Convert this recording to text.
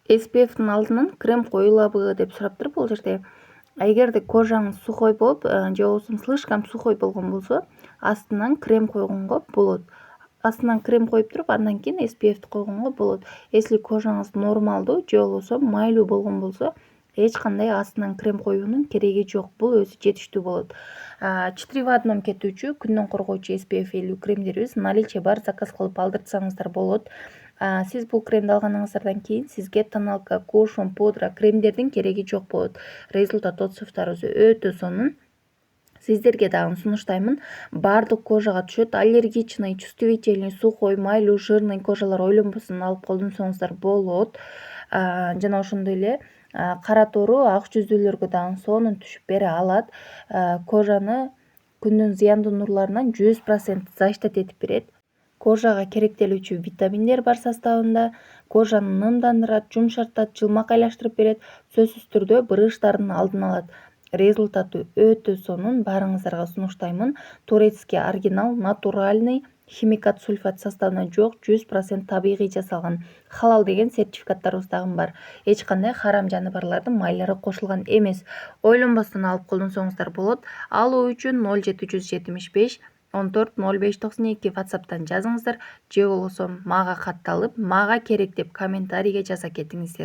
SPF'тің алдынан крем коюлабы деп сураптыр бул жерде. Эгерде кожаңыз сухой болуп, же болбосо слишком сухой болгон болсо, астынан крем койгонго болот. Астынан крем коюп туруп, андан кийин SPF'ти койгонго болот. Если кожаңыз нормалдуу же болбосо майлуу болгон болсо, эч кандай астынан крем коюунун кереги жок. Бул өзү жетиштүү болот. 4 в одном кетүүчү күндөн коргоочу SPF 50 кремдерибиз наличие бар, заказ кылып алдыртсаңыздар болот. Сиз бул кремди алганыңыздардан кийин сизге тоналка, кушон, пудра, кремдердин кереги жок болот. Результат отзывдарыбыз өтө сонун. Сиздерге дагы сунуштаймын. Бардык кожага түшөт. Аллергичный, чувствительный, сухой, майлуу, жирный кожалар ойлонбостон алып колдонсоңуздар болот. Жана ошондой эле кара тору, ак жүздүүлөргө дагы сонун түшүп бере алат. Кожаны күндүн зыяндуу нурларынан 100% защита этип берет. Кожага керектелүүчү витаминдер бар составында. Кожаны нымдандырат, жумшартат, жылмакайлаштырып берет. Сөзсүз түрдө бырыштардын алдын алат. Результаты өтө сонун. Баарыңыздарга сунуштаймын. Турецкий оригинал, натуральный, химикат, сульфат составына жок, 100% табигый жасалган. Халал деген сертификаттарыбыз дагы бар. Эч кандай харам жаныбарлардын майлары кошулган эмес. Ойлонбостон алып колдонсоңуздар болот. Алуу үчүн 0775 14 05 92 WhatsApp'тан жазыңыздар, же болбосо мага катталып, мага керек деп комментарийге жаза кетиңиздер.